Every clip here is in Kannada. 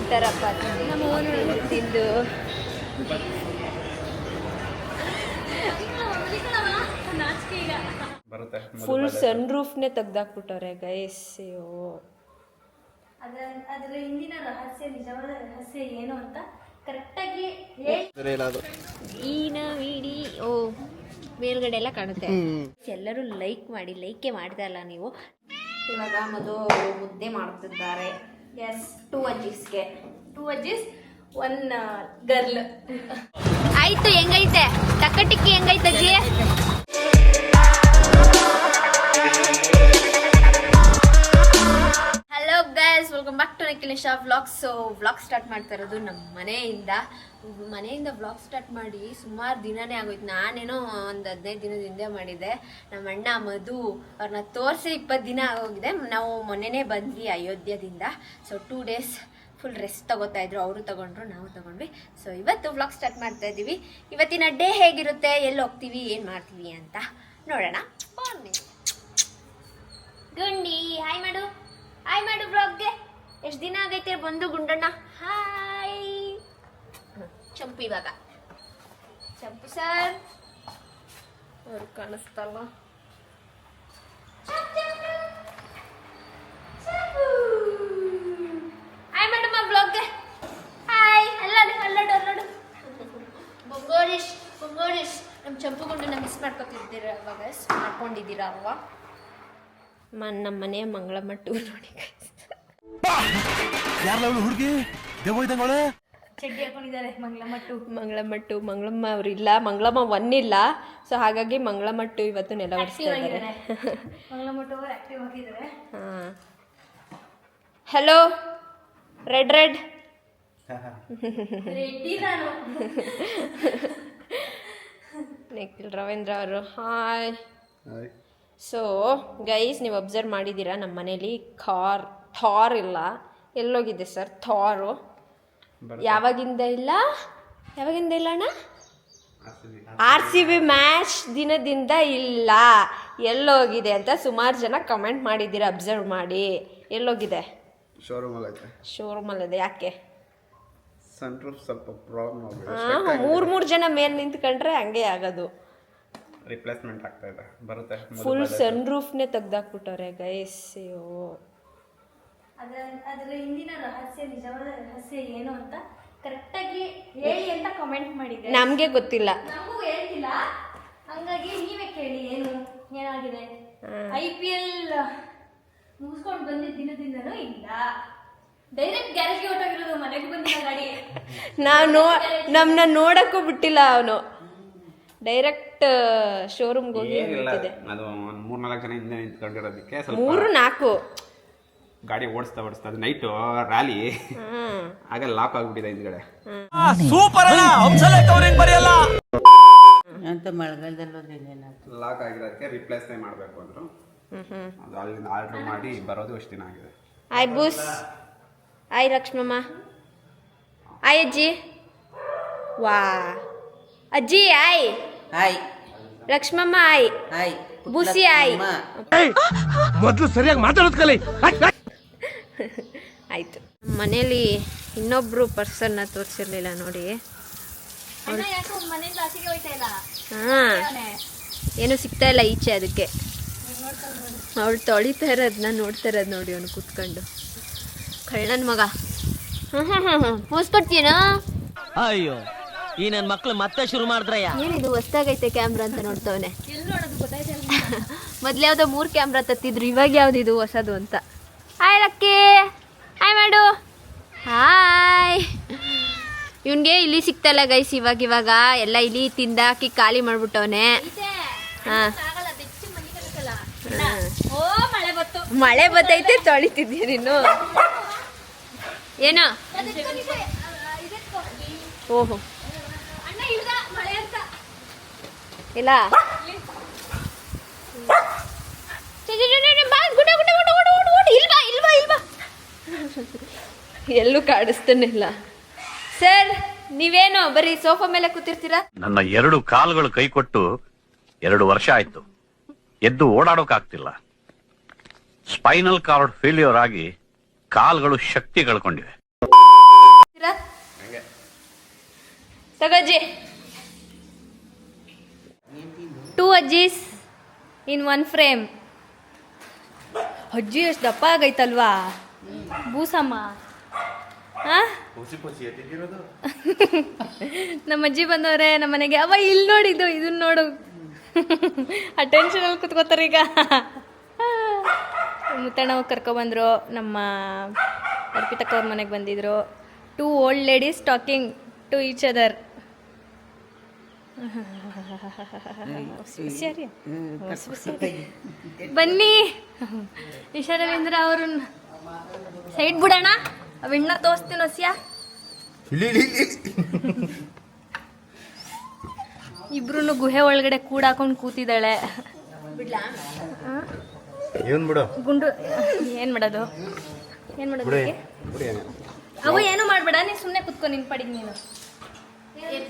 ತಿಂತಾರಪ್ಪ ತಿಂದು ಫುಲ್ ಸನ್ ರೂಫ್ನೇ ತೆಗ್ದಾಕ್ಬಿಟ್ಟವ್ರೆ ಗೈಸ್. ಅಯ್ಯೋ ಅದರ ಹಿಂದಿನ ರಹಸ್ಯ, ನಿಜವಾದ ರಹಸ್ಯ ಏನು ಅಂತ ಕರೆಕ್ಟಾಗಿ ಈನ ವಿಡಿಯೋ ಮೇಲ್ಗಡೆ ಎಲ್ಲ ಕಾಣುತ್ತೆ. ಎಲ್ಲರೂ ಲೈಕ್ ಮಾಡಿ, ಲೈಕೇ ಮಾಡ್ತಾ ಇಲ್ಲ ನೀವು. ಇವಾಗ ಮಧು ಮುದ್ದೆ ಮಾಡ್ತಿದ್ದಾರೆ. ಎಸ್, 2 ಅಜ್ಜಿಸ್ಗೆ 2 ಅಜ್ಜಿಸ್ 1 ಗರ್ಲ್. ಆಯ್ತು. ಹೆಂಗೈತೆ ತಕ್ಕಟಿಕ್ಕಿ? ಹೆಂಗೈತೆ ಅಜ್ಜಿ? Hello guys, welcome back to Nikhilesha vlogs. So vlog start ಮಾಡ್ತಾ ಇರೋದು ನಮ್ಮ ಮನೆಯಿಂದ ವ್ಲಾಗ್ ಸ್ಟಾರ್ಟ್ ಮಾಡಿ ಸುಮಾರು ದಿನನೇ ಆಗೋಯ್ತು. ನಾನೇನೋ ಒಂದು 15 ದಿನದ ಹಿಂದೆ ಮಾಡಿದ್ದೆ. ನಮ್ಮ ಅಣ್ಣ ಮಧು ಅವ್ರನ್ನ ತೋರಿಸಿ 20 ದಿನ ಆಗೋಗಿದೆ. ನಾವು ಮೊನ್ನೆನೇ ಬಂದ್ವಿ ಅಯೋಧ್ಯದಿಂದ. ಸೊ 2 ಡೇಸ್ ಫುಲ್ ರೆಸ್ಟ್ ತಗೋತಾ ಇದ್ರು. ಅವರು ತಗೊಂಡ್ರು, ನಾವು ತಗೊಂಡ್ವಿ. ಸೊ ಇವತ್ತು ವ್ಲಾಗ್ ಸ್ಟಾರ್ಟ್ ಮಾಡ್ತಾ ಇದ್ದೀವಿ. ಇವತ್ತಿನ ಡೇ ಹೇಗಿರುತ್ತೆ, ಎಲ್ಲಿ ಹೋಗ್ತೀವಿ, ಏನು ಮಾಡ್ತೀವಿ ಅಂತ ನೋಡೋಣ. ಗುಂಡಿ ಹಾಯ್ ಮಾಡು, ಹಾಯ್ ಮಾಡು ಬ್ಲಾಗ್ಗೆ. ಎಷ್ಟು ದಿನ ಆಗೈತೆ ಬಂದು ಗುಂಡಣ್ಣ. ಹಾಯ್. ಚಂಪು ಇವಾಗ ಚಂಪು ಸರ್ ಅವ್ರು ಕಾಣಿಸ್ತಲ್ಲ. ಹಾಯ್ ಮೇಡಮ್ ಬ್ಲಾಗ್ಗೆ. ಹಾಯ್. ಅಲ್ಲಾಡು ಬೊಂಗೋರಿಶ್ ನಮ್ಮ ಚಂಪು ಗುಂಡನ್ನ ಮಿಸ್ ಮಾಡ್ಕೊಂಡಿದ್ದೀರಾ ಅಲ್ವಾ? ನಮ್ಮ ಮನೆಯ ಮಂಗಳಮ್ಮ ಟೂರ್ ನೋಡಿ. ಹುಡುಗಿ ಚಡ್ಡಿ ಹಾಕೊಂಡಿದ್ದಾರೆ. ಮಂಗಳಮ್ಮ ಅವ್ರಿಲ್ಲ, ಮಂಗಳಮ್ಮ 1 ಇಲ್ಲ. ಸೊ ಹಾಗಾಗಿ ಮಂಗಳಮ್ಮ 2 ಇವತ್ತು ನೆಲ ಒರೆಸ್ತಾ ಇದ್ದಾರೆ. ಹಾಂ. ಹಲೋ ರೆಡ್ ನಿಖಿಲ್ ರವೀಂದ್ರ ಅವರು ಹಾಯ್. ಸೊ ಗೈಸ್, ನೀವು ಅಬ್ಸರ್ವ್ ಮಾಡಿದ್ದೀರಾ ನಮ್ಮ ಮನೇಲಿ ಥಾರ್ ಇಲ್ಲ. ಎಲ್ಲೋಗಿದೆ ಸರ್ ಥಾರು? ಯಾವಾಗಿಂದ ಇಲ್ಲ ಅಣ್ಣ? RCB ಮ್ಯಾಚ್ ದಿನದಿಂದ ಇಲ್ಲ. ಎಲ್ಲೋಗಿದೆ ಅಂತ ಸುಮಾರು ಜನ ಕಮೆಂಟ್ ಮಾಡಿದ್ದೀರಾ, ಅಬ್ಸರ್ವ್ ಮಾಡಿ. ಎಲ್ಲೋಗಿದೆ? ಶೋರೂಮಲ್ಲಿದೆ. ಯಾಕೆ? ಸ್ವಲ್ಪ ಪ್ರಾಬ್ಲಮ್ ಆಗಿದೆ. 3 ಜನ ಮೇಲೆ ನಿಂತ್ಕೊಂಡ್ರೆ ಹಂಗೆ ಆಗೋದು. ರಿಪ್ಲೇಸ್ಮೆಂಟ್ ಆಗ್ತಾ ಇದೆ, ಬರುತ್ತೆ. ಫುಲ್ ಸನ್ ರೂಫ್ನೇ ತೆಗ್ದಾಕ್ಬಿಟ್ಟವ್ರೆ ಗೈಸ್. ಅಯ್ಯೋ ಅದರ ಹಿಂದಿನ ರಹಸ್ಯ, ನಿಜವಾದ ರಹಸ್ಯ ಏನು ಅಂತ ಕರೆಕ್ಟಾಗಿ ಹೇಳಿ ಅಂತ ಕಮೆಂಟ್ ಮಾಡಿದ್ರೆ ನಮಗೆ ಗೊತ್ತಿಲ್ಲ. ನಮಗೂ ಹೇಳ್ತಿಲ್ಲ, ಹಂಗಾಗಿ ನೀವೇ ಕೇಳಿ ಏನಾಗಿದೆ. IPL ಮುಗಿಸ್ಕೊಂಡು ಬಂದಿದ್ದ ದಿನದಿಂದನೂ ಇಲ್ಲ. ಡೈರೆಕ್ಟ್ ಗ್ಯಾರೇಜ್ಗೆ ಹೊಟ್ಟೋಗಿರೋದು, ಮನೆಗೆ ಬಂದಿಲ್ಲ ಗಾಡಿ. ನಮ್ಮನ್ನ ನೋಡಕ್ಕೂ ಬಿಟ್ಟಿಲ್ಲ ಅವನು. ಡೈರೆಕ್ಟ್ ಶೋರೂಮ್ಗೆ ಹೋಗಿ ನಿಂತಿದೆ. ಅದು 3-4 ಜನ ಹಿಂದೆ ನಿಂತ್ಕೊಂಡಿರೋದಕ್ಕೆ 3-4 ಗಾಡಿ ಓಡಿಸ್ತಾ ಅದು ನೈಟು ರ್ಯಾಲಿ ಆಗ ಲಾಕ್ ಆಗ್ಬಿಟ್ಟಿದೆ ಹಿಂದ್ಗಡೆ. ಸೂಪರ್ ಅಂತ ಮಳೆಗಾಲದಲ್ಲಿ ಲಾಕ್ ಆಗಿರೋದಕ್ಕೆ ರಿಪ್ಲೇಸ್ ಮಾಡಬೇಕು ಅಂದ್ರು. ಅದು ಅಲ್ಲಿಂದ ಆರ್ಡರ್ ಮಾಡಿ ಬರೋದು ಎಷ್ಟು ದಿನ ಆಗಿದೆ. ಆಯ್ ಬೂಸ್, ಆಯ್ ಲಕ್ಷ್ಮಮ್ಮ, ಆಯ್ ಅಜ್ಜಿ. ವಾ ಅಜ್ಜಿ ಆಯ್. ಹಾಯ್ ಲಕ್ಷ್ಮಮ್ಮ ಆಯ್. ಹಾಯ್ ಬೂಸಿ ಆಯ್. ಮೊದಲು ಸರಿಯಾಗಿ ಮಾತಾಡೋದು ಕಲಿ. ಆಯ್ತು. ಮನೇಲಿ ಇನ್ನೊಬ್ರು ಪರ್ಸನ್ನ ತೋರಿಸಿರ್ಲಿಲ್ಲ ನೋಡಿ. ಏನು ಸಿಗ್ತಾ ಇಲ್ಲ ಈಚೆ, ಅದಕ್ಕೆ ಅವಳು ತೊಳಿತಾ ಇರೋದನ್ನ ನೋಡ್ತಾ ಇರೋದು ನೋಡಿ ಅವನು ಕೂತ್ಕೊಂಡು. ಕಳ್ಳನ ಮಗ. ಪೋಸ್ ಕೊಡ್ತೀನಾ? ಅಯ್ಯೋ, ಈ ನನ್ನ ಮಕ್ಳು ಮತ್ತೆ ಶುರು ಮಾಡಿದ್ರಯ್ಯ. ಏನಿದು ಹೊಸ್ದಾಗೈತೆ ಕ್ಯಾಮ್ರಾ ಅಂತ ನೋಡ್ತವನೆ. ಮೊದ್ಲು ಯಾವ್ದೋ 3 ಕ್ಯಾಮ್ರಾ ತತ್ತಿದ್ರು, ಇವಾಗ ಯಾವ್ದಿದು ಹೊಸದು ಅಂತ. ಹಾಯ್ ಲಕ್ಕಿ, ಹಾಯ್ ಮಾಡು. ಹಾಯ್. ಇವನ್ಗೆ ಇಲಿ ಸಿಗ್ತಲ್ಲ ಗೈಸ್. ಇವಾಗ ಎಲ್ಲ ಇಲಿ ತಿಂದಾಕಿ ಖಾಲಿ ಮಾಡ್ಬಿಟ್ಟವನೆ. ಮಳೆ ಬತ್ತೈತೆ, ತೊಳಿತಿದ್ಯ ನೀನು? ಏನೋ ಓಹೋ ಇಲ್ಲ. ಎಲ್ಲೂ ಕಾಡಿಸ್ತಾನಿಲ್ಲ. ಸರ್ ನೀವೇನೋ ಬರೀ ಸೋಫಾ ಮೇಲೆ ಕೂತಿರ್ತೀರಾ? ನನ್ನ 2 ಕಾಲುಗಳು ಕೈ ಕೊಟ್ಟು 2 ವರ್ಷ ಆಯ್ತು. ಎದ್ದು ಓಡಾಡೋಕಾಗ್ತಿಲ್ಲ. ಸ್ಪೈನಲ್ ಕಾರ್ಡ್ ಫೇಲ್ಯೂರ್ ಆಗಿ ಕಾಲುಗಳು ಶಕ್ತಿ ಕಳ್ಕೊಂಡಿವೆ. ತಗೋಜ್ಜಿ 2 ಅಜ್ಜೀಸ್ ಇನ್ 1 ಫ್ರೇಮ್. ಅಜ್ಜಿ ಎಷ್ಟು ದಪ್ಪ ಆಗೈತಲ್ವಾ ಬೂಸಮ್ಮ. ನಮ್ಮ ಅಜ್ಜಿ ಬಂದವ್ರೆ ನಮ್ಮ ಮನೆಗೆ. ಅವ ಇಲ್ಲಿ ನೋಡಿದ್ದು ಇದನ್ನ ನೋಡು. ಅಟೆನ್ಷನಲ್ಲಿ ಕುತ್ಕೋತಾರೆ ಈಗ. ಮುತ್ತಣ್ಣ ಕರ್ಕೊಬಂದರು. ನಮ್ಮ ಅರ್ಪಿತಕ್ಕ ಅವ್ರ ಮನೆಗೆ ಬಂದಿದ್ರು. 2 old ladies talking to each other. ಬನ್ನಿ ಇಶಾ ರವೀಂದ್ರ ಅವ್ರನ್ನ ಸೈಡ್ ಬಿಡೋಣ. ವಿಣ್ಣ ತೋರಿಸ್ತೀನಿ ಹೊಸ್ಯಾ. ಇಬ್ರು ಗುಹೆ ಒಳಗಡೆ ಕೂಡಾಕೊಂಡು ಕೂತಿದ್ದಾಳೆ. ಗುಂಡು ಏನ್ ಮಾಡೋದು ಅವು ಏನು ಮಾಡ್ಬೇಡ. ನೀನು ಸುಮ್ಮನೆ ಕುತ್ಕೊ ನಿನ್ ಪಡಿಗೆ ನೀನು. ಏನು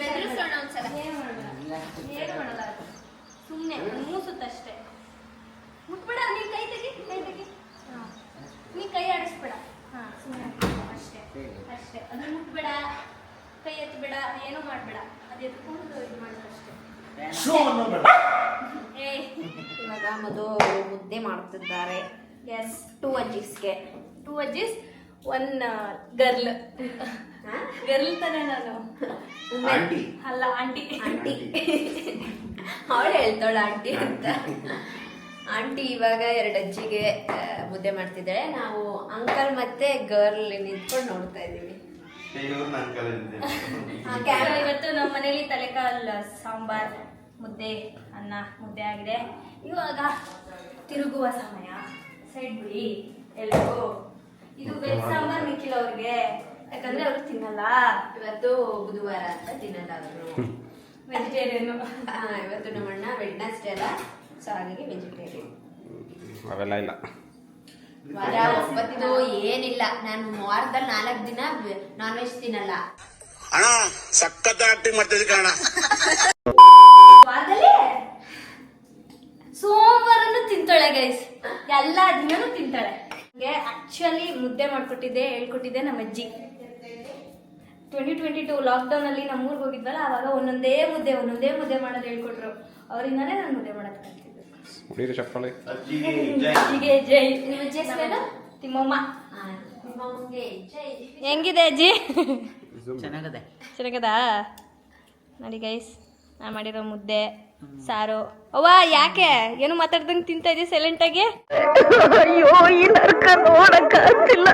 ಮಾಡಲ್ಲ ಸುಮ್ಮನೆ ಮೂಸುತ್ತಷ್ಟೇ. ಮುಟ್ಬೇಡ. ನೀನ್ ಕೈ ತೆಗಿ ನೀ ಕೈ ಆಡಿಸ್ಬೇಡ. ಸುಮ್ಮನೆ ಅಷ್ಟೇ ಅಷ್ಟೇ. ಅದನ್ನ ಮುಟ್ಬೇಡ, ಕೈ ಎತ್ತಬೇಡ, ಏನೂ ಮಾಡಬೇಡ. ಅದು ಎತ್ಕೊಂಡು ಇದು ಮಾಡೋದಷ್ಟೇ. ಇವಾಗ ಮುದ್ದೆ ಮಾಡ್ತಿದ್ದಾರೆ. ಎಸ್ 2 ಅಜ್ಜೀಸ್ಗೆ. 2 ಅಜ್ಜೀಸ್ 1 ಗರ್ಲ್. ಗರ್ಲ್ ತಾನೆ ನಾನು. ಅಲ್ಲ ಆಂಟಿ. ಅವಳು ಹೇಳ್ತಾಳ ಆಂಟಿ ಅಂತ. ಆಂಟಿ ಇವಾಗ 2 ಅಜ್ಜಿಗೆ ಮುದ್ದೆ ಮಾಡ್ತಿದ್ದಾಳೆ. ನಾವು ಅಂಕಲ್ ಮತ್ತೆ ಗರ್ಲ್ ನಿಂತ್ಕೊಂಡು ನೋಡ್ತಾ ಇದೀವಿ. ಇವತ್ತು ನಮ್ಮ ಮನೇಲಿ ತಲೆಕಾಲ್ ಸಾಂಬಾರ್, ಮುದ್ದೆ, ಅನ್ನ, ಮುದ್ದೆ ಆಗಿದೆ. ಇವಾಗ ತಿರುಗುವ ಸಮಯ. ಸೈಡ್ ಬಿಡಿ ಎಲ್ಲರೂ. ಇದು ವೆಜ್ ಸಾಂಬಾರ್ ನಿಖಿಲ್ ಅವ್ರಿಗೆ, ಯಾಕಂದ್ರೆ ಅವರು ತಿನ್ನಲ್ಲ. ಇವತ್ತು ಬುಧವಾರ ಅಂತ ತಿನ್ನಲ್ಲ ಅವರು. ವೆಜಿಟೇರಿಯನ್. ಇವತ್ತು ನಮ್ಮಣ್ಣ ವೆಡ್ನೆಸ್ಡೇ ಅಲ್ಲ, ಸೊ ಹಾಗಾಗಿ ವೆಜಿಟೇರಿಯನ್. ಅವೆಲ್ಲ ಇಲ್ಲ. ವಾರ ಒಪ್ಪತ್ತಿದ್ದು ಏನಿಲ್ಲ. ನಾನು ವಾರದಲ್ಲಿ 4 ದಿನ ನಾನ್ ವೆಜ್ ತಿನ್ನಲ್ಲ. ಅಣ್ಣ ಸಖತ್ ಆಕ್ಟಿಂಗ್ ಮಾಡ್ತಿದ್ದೆ ಕಣ. ವಾರದಲ್ಲಿ ಸೋಮವಾರನು ತಿಂತಾಳೆ ಗೈಸ್. ಎಲ್ಲಾ ದಿನನೂ ತಿಂತಾಳೆ. ಆಕ್ಚುಲಿ ಮುದ್ದೆ ಮಾಡ್ಕೊಟ್ಟಿದ್ದೆ, ಹೇಳ್ಕೊಟ್ಟಿದ್ದೆ ನಮ್ಮ ಅಜ್ಜಿ. 2022 ಲಾಕ್ಡೌನ್ ಅಲ್ಲಿ ನಮ್ಮೂರ್ಗೆ ಹೋಗಿದ್ವಲ್ಲ, ಅವಾಗ ಒಂದೊಂದೇ ಮುದ್ದೆ ಮಾಡೋದು ಹೇಳ್ಕೊಟ್ರು. ಅವರಿಂದಾನೇ ನಾನು ಮುದ್ದೆ ಮಾಡೋದು ಕಲ್ತಿದ್ದೆ. ಅಜ್ಜಿಗೆ ಜೈ. ನಿಮ್ಮ ಅಜ್ಜಿ ಹೆಸರೇನು? ತಿಮ್ಮಮ್ಮ. ನಿಮ್ಮಮ್ಮಗೆ ಜೈ. ಹೆಂಗಿದೆ ಅಜ್ಜಿ? ಚೆನ್ನಾಗದಾ? ನೋಡಿ ಗೈಸ್, ನಾ ಮಾಡಿರೋ ಮುದ್ದೆ ಸಾರು. ಅವ್ವ ಯಾಕೆ ಏನು ಮಾತಾಡ್ದಂಗೆ ತಿಂತಾ ಇದೀಯ ಸೈಲೆಂಟ್ ಆಗಿ? ಅಯ್ಯೋ ಈ ನರಕ ನೋಡಕ್ಕಾಗ್ತಿಲ್ಲ.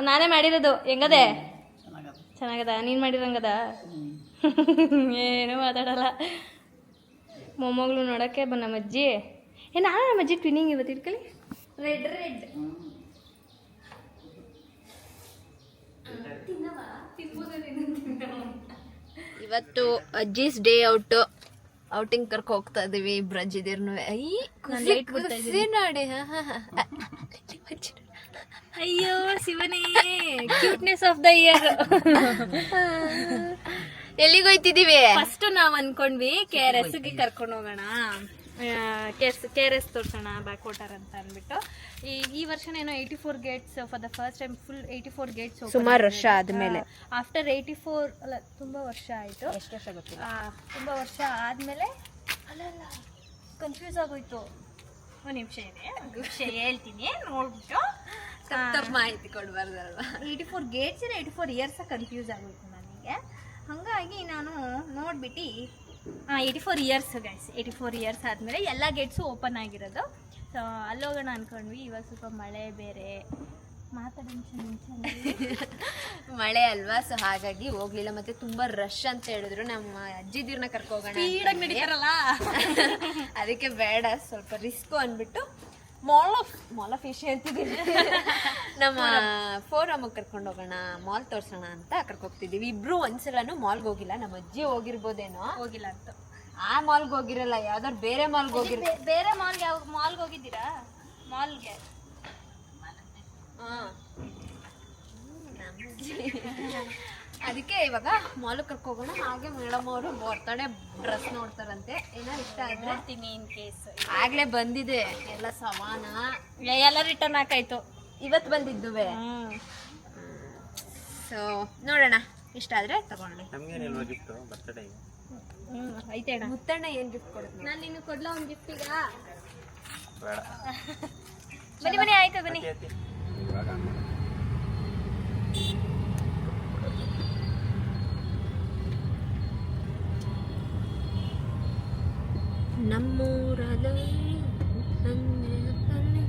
ನಾನೇ ಮಾಡಿರೋದು. ಹೆಂಗದೆ? ಚೆನ್ನಾಗದ? ನೀನು ಮಾಡಿರಂಗದ? ಏನೂ ಮಾತಾಡಲ್ಲ. ಮೊಮ್ಮಗಳು ನೋಡೋಕ್ಕೆ ನಮ್ಮ ಅಜ್ಜಿ. ನಾನು ನಮ್ಮ ಅಜ್ಜಿ ಟ್ವಿನಿಂಗ್ ಇವತ್ತು ಇಟ್ಕೊಳ್ಳಿ. ರೆಡ್ ಇವತ್ತು ಅಜ್ಜೀಸ್ ಡೇ ಔಟಿಂಗ್ ಕರ್ಕೊ ಹೋಗ್ತಾ ಇದೀವಿ. ಇಬ್ರು ಅಜ್ಜಿದಿರ್ನು. ಖುಷಿ ನೋಡಿ. ಅಯ್ಯೋ ಶಿವನೇ, ಕ್ಯೂಟ್ನೆಸ್ ಆಫ್ ದ ಇಯರ್. ಎಲ್ಲಿಗೆ ಹೋಯ್ತಿದೀವಿ? ಫಸ್ಟ್ ನಾವ್ ಅನ್ಕೊಂಡ್ವಿ KRS ಗೆ ಕರ್ಕೊಂಡು ಹೋಗೋಣ, KRS ತೋರ್ಸೋಣ ಬ್ಯಾಕ್ ವಾಟರ್ ಅಂತ ಅಂದ್ಬಿಟ್ಟು. ಈ ವರ್ಷನೇನೋ 84 Gates for the first time, full 84 Gates. ಸುಮಾರು ವರ್ಷ ಆದ್ಮೇಲೆ. ಆಫ್ಟರ್ 84 ಅಲ್ಲ, ತುಂಬಾ ವರ್ಷ ಆಯ್ತು. ಎಷ್ಟು ವರ್ಷ ಗೊತ್ತಿಲ್ಲ. ತುಂಬಾ ವರ್ಷ ಆದ್ಮೇಲೆ ಅಲ್ಲ ಕನ್ಫ್ಯೂಸ್ ಆಗೋಯ್ತು. ಒಂದು ನಿಮಿಷ ಇದೆ, ಒಂದು ನಿಮಿಷ ಹೇಳ್ತೀನಿ ನೋಡ್ಬಿಟ್ಟು. ತಪ್ಪು ಮಾಹಿತಿ ಕೊಡ್ಬಾರ್ದಲ್ವಾ? 84 ಗೇಟ್ಸ್ 84 ಇಯರ್ಸ್ ಕನ್ಫ್ಯೂಸ್ ಆಗೋಯ್ತು ನನಗೆ. ಹಾಗಾಗಿ ನಾನು ನೋಡ್ಬಿಟ್ಟು 84 ಇಯರ್ಸ್ ಗೈಸ್. 84 ಇಯರ್ಸ್ ಆದಮೇಲೆ ಎಲ್ಲ ಗೇಟ್ಸು ಓಪನ್ ಆಗಿರೋದು. ಸೊ ಅಲ್ಲೋಗೋಣ ಅಂದ್ಕೊಂಡ್ವಿ. ಇವಾಗ ಸ್ವಲ್ಪ ಮಳೆ ಬೇರೆ, ಮಳೆ ಅಲ್ವಾ, ಸೊ ಹಾಗಾಗಿ ಹೋಗ್ಲಿಲ್ಲ. ಮತ್ತೆ ತುಂಬಾ ರಶ್ ಅಂತ ಹೇಳಿದ್ರು. ನಮ್ಮ ಅಜ್ಜಿದಿರ್ನ ಕರ್ಕೋಗೋಣ ನಡೀತಾರಲ್ಲ, ಅದಕ್ಕೆ ಬೇಡ, ಸ್ವಲ್ಪ ರಿಸ್ಕು ಅಂದ್ಬಿಟ್ಟು ಮಾಲ್ ಆಫ್ ಏಷ್ಯಾ ಅಂತಿದ್ದೀವಿ. ನಮ್ಮ ಫೋರಮ್ ಕರ್ಕೊಂಡು ಹೋಗೋಣ, ಮಾಲ್ ತೋರ್ಸೋಣ ಅಂತ ಕರ್ಕೋಗ್ತಿದ್ದೀವಿ. ಇಬ್ರು ಒಂದ್ಸಲನು ಮಾಲ್ಗೆ ಹೋಗಿಲ್ಲ. ನಮ್ಮ ಅಜ್ಜಿ ಹೋಗಿರ್ಬೋದೇನೋ, ಹೋಗಿಲ್ಲ ಅಂತ. ಆ ಮಾಲ್ಗೆ ಹೋಗಿರಲ್ಲ, ಯಾವ್ದಾರು ಬೇರೆ ಮಾಲ್ಗೆ ಹೋಗಿರ. ಬೇರೆ ಮಾಲ್ಗೆ ಯಾವ ಮಾಲ್ಗೆ ಹೋಗಿದ್ದೀರಾ? ಮಾಲ್ಗೆ ಅದಕ್ಕೆ ಇವಾಗ ಮಾಲ್ಗೆ ಕರ್ಕೋಗೋಣ. ಹಾಗೆ ಮೇಡಮ್ ಅವರು ಬರ್ತಡೇ ಡ್ರೆಸ್ ನೋಡ್ತಾರಂತೆ. ಏನೋ ಇಷ್ಟ ಆದ್ರೆ ನೋಡ್ತೀನಿ ಇನ್ ಕೇಸ್. ಆಗ್ಲೇ ಬಂದಿದೆ ಎಲ್ಲ ಸಮಾನ, ಎಲ್ಲ ರಿಟರ್ನ್ ಹಾಕಾಯ್ತು. ಇವತ್ತು ಬಂದಿದ್ದುವೆ. ಸೊ ನೋಡೋಣ, ಇಷ್ಟ ಆದರೆ ತಗೊಳ್ಳಿ. ನಮ್ಗೇನಿಲ್ವ ಗಿಫ್ಟು ಬರ್ತಡೇ? ಐತೆ ಮುತ್ತಣ್ಣ ಏನು ಗಿಫ್ಟ್ ಕೊಡುತ್ತೆ? ನಾನು ನಿನ್ನ ಕೊಡ್ಲಾ ಒಂದು ಗಿಫ್ಟ್ ಈಗ? ಬೇಡ. ಬನ್ನಿ ಆಯ್ತು ಬನ್ನಿ. ಇವಾಗ ನಮ್ಮೂರಲ್ಲಿ ಸಂಜೆಯಲ್ಲಿ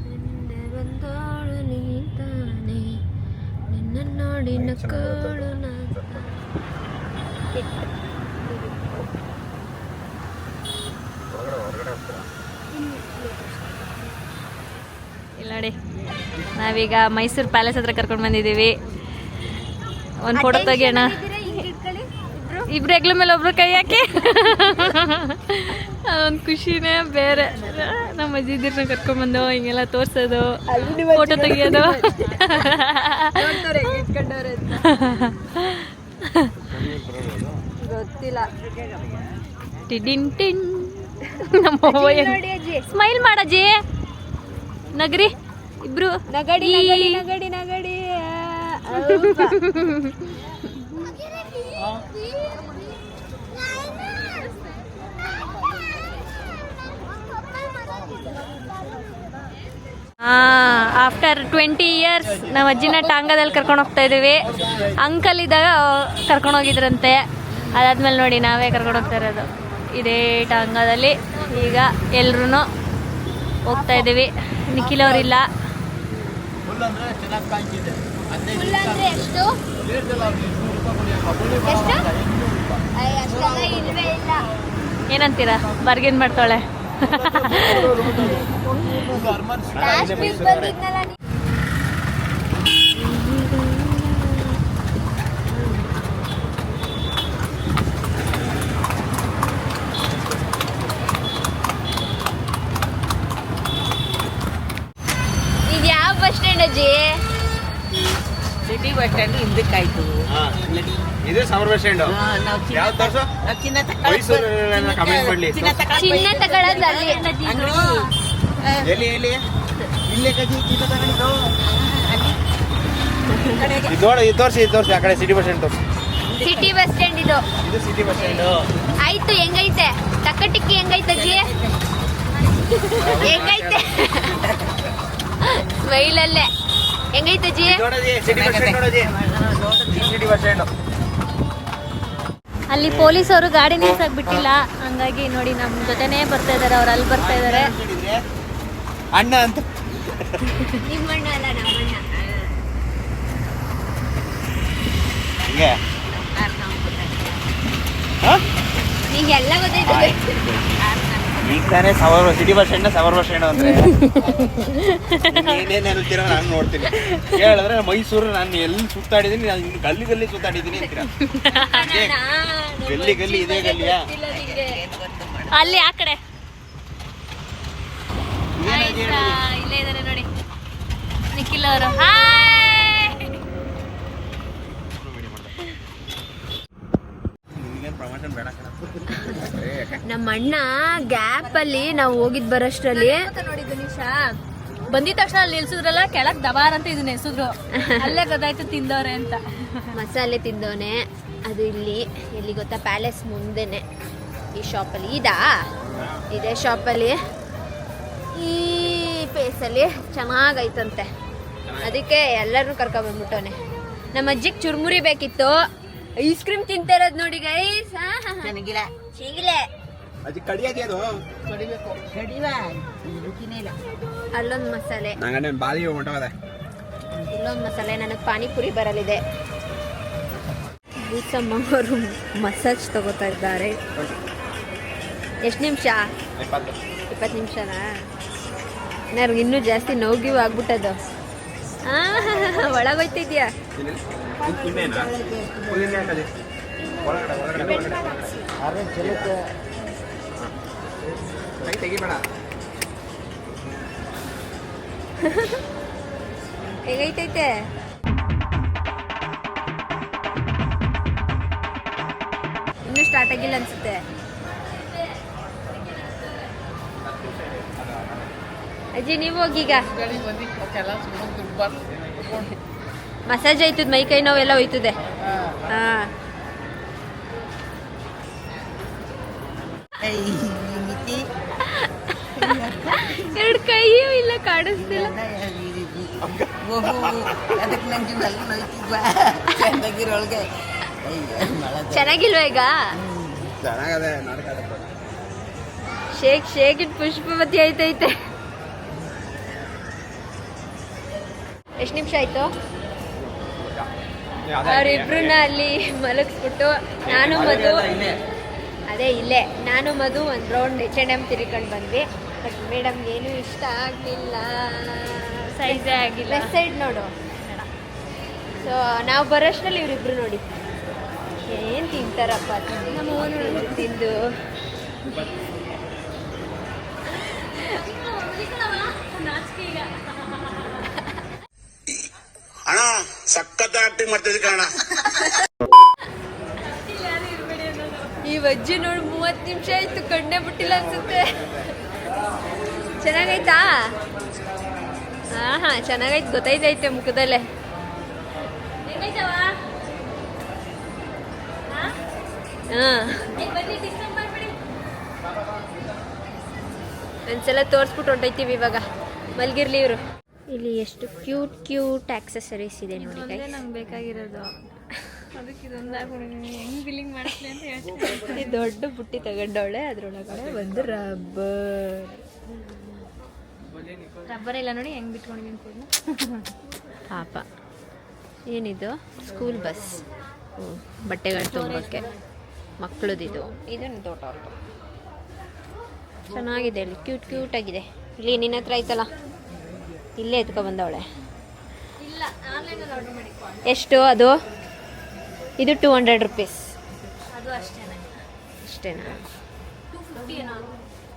ಹಿಂದೆ ಬಂದೋಳು ನೀತಾನೆ, ನಿನ್ನ ನೋಡಿ ನಕ್ಕಳು ಹೊರಗಡೆ ಹೋಗ್ತೀರಾ? ಇಲ್ಲ ನೋಡಿ, ನಾವೀಗ ಮೈಸೂರು ಪ್ಯಾಲೇಸ್ ಹತ್ರ ಕರ್ಕೊಂಡು ಬಂದಿದ್ದೀವಿ. ಒಂದು ಫೋಟೋ ತೆಗಿಯೋಣ. ಇಬ್ರು ಹೆಗ್ಲ ಮೇಲೆ ಒಬ್ರು ಕೈ ಹಾಕಿ. ಅದೊಂದು ಖುಷಿನೇ ಬೇರೆ. ನಮ್ಮ ಅಜ್ಜಿದಿರ್ನ ಕರ್ಕೊಂಡ್ಬಂದು ಹಿಂಗೆಲ್ಲ ತೋರ್ಸೋದು, ಫೋಟೋ ತೆಗಿಯೋದು. ಗೊತ್ತಿಲ್ಲ. ಟಿಡಿನ್ ಟಿನ್. ಸ್ಮೈಲ್ ಮಾಡಜ್ಜಿ, ನಗರಿ ಇಬ್ರು. ನಗಡಿ ನಗಡಿ ನಗಡಿ ನಗಡಿ. ಆಫ್ಟರ್ 20 years ನಾವು ಅಜ್ಜಿನ ಟಾಂಗಾದಲ್ಲಿ ಕರ್ಕೊಂಡು ಹೋಗ್ತಾ ಇದ್ದೀವಿ. ಅಂಕಲ್ ಇದ್ದಾಗ ಕರ್ಕೊಂಡು ಹೋಗಿದ್ರಂತೆ. ಅದಾದ್ಮೇಲೆ ನೋಡಿ ನಾವೇ ಕರ್ಕೊಂಡು ಹೋಗ್ತಾ ಇರೋದು ಇದೇ ಟಾಂಗಾದಲ್ಲಿ. ಈಗ ಎಲ್ರೂ ಹೋಗ್ತಾ ಇದ್ದೀವಿ. ನಿಖಿಲ್ ಅವರಿಲ್ಲ. ಫುಲ್ ಅಂದ್ರೆ ಎಷ್ಟು? ಎಷ್ಟು? ಅಷ್ಟೆಲ್ಲ ಇಲ್ವೇ ಇಲ್ಲ. ಏನಂತೀರಾ? ಬಾರ್ಗೇನ್ ಮಾಡ್ತಾಳೆ. ಲಾಸ್ಟ್ ವೀಕ್ ಬಂದಿದ್ನಲ್ಲ ನೀ. ಇದು ಯಾವ ಬಸ್ ಸ್ಟ್ಯಾಂಡ್ ಅಜ್ಜಿ? ಸಿಟಿ ಬಸ್ ಸ್ಟ್ಯಾಂಡ್ ಹಿಂದಕ್ಕಾಯ್ತು. ಇದು ಸವರ್ ಬಸ್ ಸ್ಟ್ಯಾಂಡ್. ಯಾವ ತೋರ್ಸು? ಮೈಸೂರು ಕಮೆಂಟ್ ಮಾಡ್ಲಿ. ಚಿನ್ನ ತಗೊಳ್ಳೋದು ಅಲ್ಲಿ. ಎಲ್ಲಿ ಎಲ್ಲಿ? ಇಲ್ಲೇ ಕಜಿ ಚಿನ್ನ ತಗೊಂಡಿದ್ದು. ಇದು ತೋರಿಸಿ ಆ ಕಡೆ ಸಿಟಿ ಬಸ್ ಸ್ಟ್ಯಾಂಡ್ ತೋರಿಸಿ. ಸಿಟಿ ಬಸ್ ಸ್ಟ್ಯಾಂಡ್ ಇದು. ಇದು ಸಿಟಿ ಬಸ್ ಸ್ಟ್ಯಾಂಡ್. ಆಯ್ತು, ಹೆಂಗೈತೆ ತಕ್ಕಟಿಕ್ಕಿ? ಹೆಂಗೈತೆ ಅಜ್ಜಿ? ಹೆಂಗೈತೆ? ಸ್ಮೈಲಲ್ಲೇ ಹೆಂಗೈತೆ ಅಜ್ಜಿ? ನೋಡೋದಿ ಸಿಟಿ ಬಸ್ ಸ್ಟ್ಯಾಂಡ್ ನೋಡೋದಿ. City bus stand. ಅಲ್ಲಿ ಪೊಲೀಸವರು ಗಾಡಿ ನಿಲ್ಸಕ್ ಬಿಟ್ಟಿಲ್ಲ. ಹಂಗಾಗಿ ನೋಡಿ ನಮ್ಮ ಜೊತೆನೇ ಬರ್ತಾ ಇದಾರೆ. ಅವ್ರು ಅಲ್ಲಿ ಬರ್ತಾ ಇದಾರೆ. ಅಣ್ಣ ಅಂತ. ನಿಮ್ಮಣ್ಣ ಅಲ್ಲ, ನಮ್ಮಣ್ಣ. ಹಿಂಗೆ ನಿಂಗೆಲ್ಲ ಗೊತ್ತೈತೆ. ಈಗ ತಾನೇ ಸಿಟಿ ಬಸ್ ಸ್ಟ್ಯಾಂಡ್ ಸವರ್ ಬಸ್ ಸ್ಟ್ಯಾಂಡ್ ಅಂದ್ರೆ ಏನೇನು ಹೇಳ್ತೀರ ನಾನು ನೋಡ್ತೀನಿ. ಹೇಳಿದ್ರೆ ಮೈಸೂರು ನಾನು ಎಲ್ಲಿ ಸುತ್ತಾಡಿದ್ದೀನಿ, ನಾನು ಗಲ್ಲಿ ಗಲ್ಲಿ ಸುತ್ತಾಡಿದ್ದೀನಿ ಅಂತೀರ. ಗಲ್ಲಿ ಗಲ್ಲಿ ಇದೇ ಗಲ್ಲಿಯಾ? ಅಲ್ಲಿ ಆ ಕಡೆ ಇಲ್ಲೇ ಇದಾರೆ ನೋಡಿ ನಿಖಿಲ್ ಅವರು. ಪ್ರಮೋಷನ್ ಬೇಡ. ನಮ್ಮ ಅಣ್ಣ ಗ್ಯಾಪ್ ಅಲ್ಲಿ ನಾವು ಹೋಗಿದ್ ಬರೋಷ್ಟ್ರಲ್ಲಿ ನೋಡಿದ್ದು ನಿಶಾ ಬಂದಿದ ತಕ್ಷಣ ಅಲ್ಲಿ ನಿಲ್ಸಿದ್ರಲ್ಲ, ಕೆಳಗ್ ದಬಾರ್ ಅಂತ ಇದನ್ನ ಹೆಸರು. ಅಲ್ಲೇ ಗೊತ್ತಾಯ್ತು ತಿಂದವ್ರೆ ಅಂತ. ಮಸಾಲೆ ತಿಂದವನೆ. ಅದು ಎಲ್ಲಿ ಗೊತ್ತಾ? ಪ್ಯಾಲೇಸ್ ಮುಂದೆನೆ ಈ ಶಾಪಲ್ಲಿ. ಇದೇ ಶಾಪಲ್ಲಿ ಈ ಫೇಸಲ್ಲಿ ಚೆನ್ನಾಗೈತಂತೆ. ಅದಕ್ಕೆ ಎಲ್ಲರನ್ನೂ ಕರ್ಕೊಂಡ್ಬಂದ್ಬಿಟ್ಟವನೆ. ನಮ್ಮ ಅಜ್ಜಿಗೆ ಚುರ್ಮುರಿ ಬೇಕಿತ್ತು. ಐಸ್ ಕ್ರೀಮ್ ತಿಂತಿರೋದು ನೋಡಿ ಗೈಸ್. ಅಜ್ಜಿ ಕಡಿಯಾಗಿ ಅದು ಅಲ್ಲೊಂದು ಮಸಾಲೆ, ನಂಗಣ್ಣ ಬಾಲಿ ಹೊಂಟೋದ. ಇಲ್ಲೊಂದು ಮಸಾಲೆ. ನನಗೆ ಪಾನಿಪುರಿ ಬರಲಿದೆ. ಬೂಸಮ್ಮ ಅವರು ಮಸಾಜ್ ತಗೋತಾ ಇದ್ದಾರೆ. ಎಷ್ಟು ನಿಮಿಷ? 20 ನಿಮಿಷನಾ? ನನಗೆ ಇನ್ನೂ ಜಾಸ್ತಿ ನೋವು ಆಗ್ಬಿಟ್ಟದು. ಒಳಗೋಯ್ತಿದ್ಯಾ? ತೆಗಿಬೇಡ. ಹೇಗೈತೈತೆ? ಇನ್ನೂ ಸ್ಟಾರ್ಟ್ ಆಗಿಲ್ಲ ಅನ್ಸುತ್ತೆ. ಅಜ್ಜಿ ನೀವು ಹೋಗೀಗ. ಮಸಾಜ್ ಆಯ್ತದ ಮೈ ಕೈ ನೋವೆಲ್ಲ ಹೋಯ್ತದೆ. ಹಾಂ ಎರಡು ಕೈಯೂ ಇಲ್ಲ ಕಾಣಿಸ್ತಿಲ್ಲ. ಚೆನ್ನಾಗಿಲ್ವಾ ಈಗ? ಚೆನ್ನಾಗದೆ ನಾಟಕ. ಶೇಕ್ ಪುಷ್ಪವತಿ ಆಯ್ತೈತೆ. ಎಷ್ಟು ನಿಮಿಷ ಆಯ್ತು? ಅವರಿಬ್ರನ್ನ ಅಲ್ಲಿ ಮಲಗಿಸ್ಬಿಟ್ಟು ನಾನು ಮಧು, ಅದೇ ಇಲ್ಲೇ ನಾನು ಮಧು ಒಂದು ರೌಂಡ್ H&M ತಿರ್ಕೊಂಡು ಬಂದ್ವಿ. ಬಟ್ ಮೇಡಮ್ಗೆ ಏನೂ ಇಷ್ಟ ಆಗಲಿಲ್ಲ, ಸೈಜೇ ಆಗಿಲ್ಲ. ಲೆಫ್ಟ್ ಸೈಡ್ ನೋಡು. ಸೊ ನಾವು ಬರೋಷ್ಟರಲ್ಲಿ ಇವರಿಬ್ರು ನೋಡಿ ಏನು ತಿಂತಾರಪ್ಪ ತಿಂದು. ಅಣ್ಣ ಸಖತ್ ಆಕ್ಟಿಂಗ್ ಮಾಡ್ತಿದ್ದೆ ಕಣ. ಈ ವಜ್ಜಿ ನೋಡಿ 30 ನಿಮಿಷ ಆಯ್ತು, ಕಣ್ಣೇ ಬಿಟ್ಟಿಲ್ಲ ಅನ್ಸುತ್ತೆ. ಚೆನ್ನಾಗೈತಾ? ಹಾಂ ಚೆನ್ನಾಗೈತೆ, ಗೊತ್ತೈತೈತೆ ಮುಖದಲ್ಲೇ. ಹಾಂ ಒಂದ್ಸಲ ತೋರಿಸ್ಬಿಟ್ಟು ಹೊಂಟೈತೀವಿ ಇವಾಗ. ಮಲ್ಗಿರ್ಲಿ ಇವರು. ಇಲ್ಲಿ ಎಷ್ಟು ಕ್ಯೂಟ್ ಆಕ್ಸೆಸರೀಸ್ ಇದೆ ನೋಡಿ. ನಂಗೆ ಬೇಕಾಗಿರೋದು ಅದಕ್ಕೆ ಹೆಂಗ್ ಬಿಲ್ಲಿಂಗ್ ಮಾಡಿಸ್ಲಿ ಅಂತ ಹೇಳ್ತೀನಿ. ದೊಡ್ಡ ಬುಟ್ಟಿ ತಗೊಂಡವಳೆ, ಅದ್ರೊಳಗಡೆ ಒಂದು ರಬ್ಬರ್ ಇಲ್ಲ ನೋಡಿ ಹೆಂಗ್ ಬಿಟ್ಕೊಂಡಿದ್ದೀನಿ ಕೂಡ. ಪಾಪ ಏನಿದು? ಸ್ಕೂಲ್ ಬಸ್, ಬಟ್ಟೆಗಳು ತುಂಬಕ್ಕೆ ಮಕ್ಕಳದಿದು. ಇದನ್ನು ದೊಡ್ಡವ್ರದ್ದು ಚೆನ್ನಾಗಿದೆ. ಇಲ್ಲಿ ಕ್ಯೂಟ್ ಆಗಿದೆ. ಇಲ್ಲಿ ನಿನ್ನ ಹತ್ರ ಐತಲ್ಲ, ಇಲ್ಲೇ ಎತ್ಕೊ ಬಂದವಳೆ. ಇಲ್ಲ ಆನ್ಲೈನಲ್ಲಿ ಆರ್ಡರ್ ಮಾಡಿ. ಎಷ್ಟು ಅದು? ಇದು 200 ರೂಪೀಸ್. ಅದು ಅಷ್ಟೇನೆ. ಅಷ್ಟೇನಾ? 250 ಏನೋ.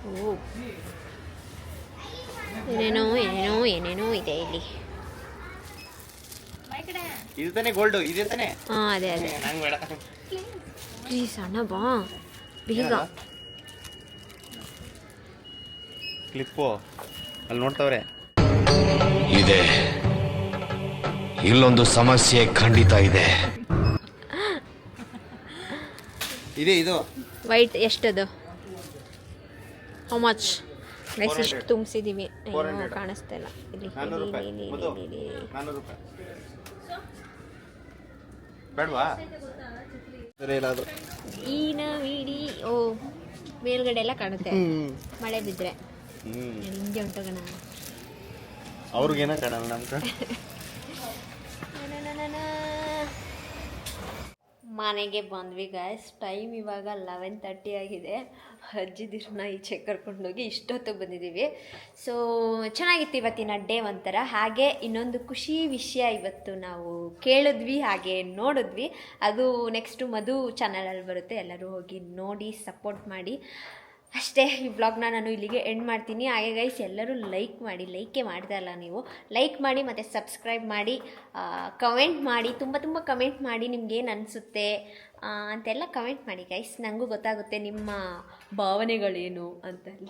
ಓ ಏನೇನೋ ಇದೆ ಇಲ್ಲಿ. ಇದು ತಾನೇ ಗೋಲ್ಡು, ಇದೆ ತಾನೇ? ಹಾಂ ಅದೇ ನಂಗೆ ಬೇಡ. ಪ್ಲೀಸ್ ಅಣ್ಣ ಬಾ ಬೇಗ. ಕ್ಲಿಪ್ಪು ಅಲ್ಲಿ ನೋಡ್ತವ್ರೆ. ಇದೆ, ಇಲ್ಲೊಂದು ಸಮಸ್ಯೆ ಖಂಡಿತ ಇದೆ. ಇದು ವೈಟ್ ಎಷ್ಟದು? How much? ಗೈಸ್ ಇಷ್ಟು ತುಂಬಿಸಿದ್ದೀವಿ. ಅಯ್ಯೋ ಕಾಣಿಸ್ತಾ ಇಲ್ಲ. ಇಲ್ಲಿ 400 ರೂಪಾಯಿ. ಬೇಡವಾ? ಈ ನಾವಿಡೀ ಮೇಲ್ಗಡೆ ಎಲ್ಲ ಕಾಣುತ್ತೆ ಮಳೆ ಬಿದ್ದರೆ. ಹಿಂಗೆ ಹೊಂಟೋಗೋಣ. ಅವ್ರಿಗೇನ ಕಾಣಲ್ಲ ನಮ್ಗೆ. ಮನೆಗೆ ಬಂದ್ವಿ ಗಾಯ್ಸ್. ಟೈಮ್ ಇವಾಗ 11:30 ಆಗಿದೆ. ಅಜ್ಜಿದಿರನ್ನ ಈಚೆ ಕರ್ಕೊಂಡೋಗಿ ಇಷ್ಟೊತ್ತಿಗೆ ಬಂದಿದ್ದೀವಿ. ಸೊ ಚೆನ್ನಾಗಿತ್ತು ಇವತ್ತಿನ ಡೇ ಒಂಥರ. ಹಾಗೆ ಇನ್ನೊಂದು ಖುಷಿ ವಿಷಯ ಇವತ್ತು ನಾವು ಕೇಳಿದ್ವಿ, ಹಾಗೆ ನೋಡಿದ್ವಿ. ಅದು ನೆಕ್ಸ್ಟು ಮಧು ಚಾನಲಲ್ಲಿ ಬರುತ್ತೆ, ಎಲ್ಲರೂ ಹೋಗಿ ನೋಡಿ ಸಪೋರ್ಟ್ ಮಾಡಿ. ಅಷ್ಟೇ, ಈ ವ್ಲಾಗ್ನ ನಾನು ಇಲ್ಲಿಗೆ ಎಂಡ್ ಮಾಡ್ತೀನಿ. ಹಾಗೆ ಗೈಸ್ ಎಲ್ಲರೂ ಲೈಕ್ ಮಾಡಿ, ಲೈಕೇ ಮಾಡ್ತಾ ಇಲ್ಲ ನೀವು. ಲೈಕ್ ಮಾಡಿ ಮತ್ತು ಸಬ್ಸ್ಕ್ರೈಬ್ ಮಾಡಿ, ಕಮೆಂಟ್ ಮಾಡಿ, ತುಂಬ ಕಮೆಂಟ್ ಮಾಡಿ, ನಿಮ್ಗೇನು ಅನಿಸುತ್ತೆ ಅಂತೆಲ್ಲ ಕಮೆಂಟ್ ಮಾಡಿ ಗೈಸ್. ನನಗೂ ಗೊತ್ತಾಗುತ್ತೆ ನಿಮ್ಮ ಭಾವನೆಗಳೇನು ಅಂತೆಲ್ಲ.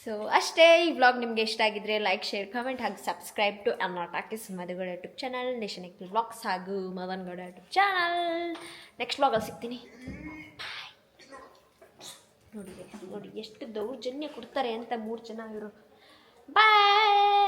ಸೊ ಅಷ್ಟೇ, ಈ ವ್ಲಾಗ್ ನಿಮಗೆ ಇಷ್ಟ ಆಗಿದ್ದರೆ ಲೈಕ್, ಶೇರ್, ಕಮೆಂಟ್ ಹಾಗೂ subscribe to Anna talkies Madhu Gowda YouTube channel, ನೇಷನ್ ಎಕ್ಲ್ ವ್ಲಾಗ್ಸ್ ಹಾಗೂ Madan Gowda YouTube channel. Next ವ್ಲಾಗಲ್ಲಿ ಸಿಗ್ತೀನಿ. ನೋಡಿ ಎಷ್ಟು ದೌರ್ಜನ್ಯ ಕೊಡ್ತಾರೆ ಅಂತ 3 ಜನ ಇವರು. ಬಾಯ್.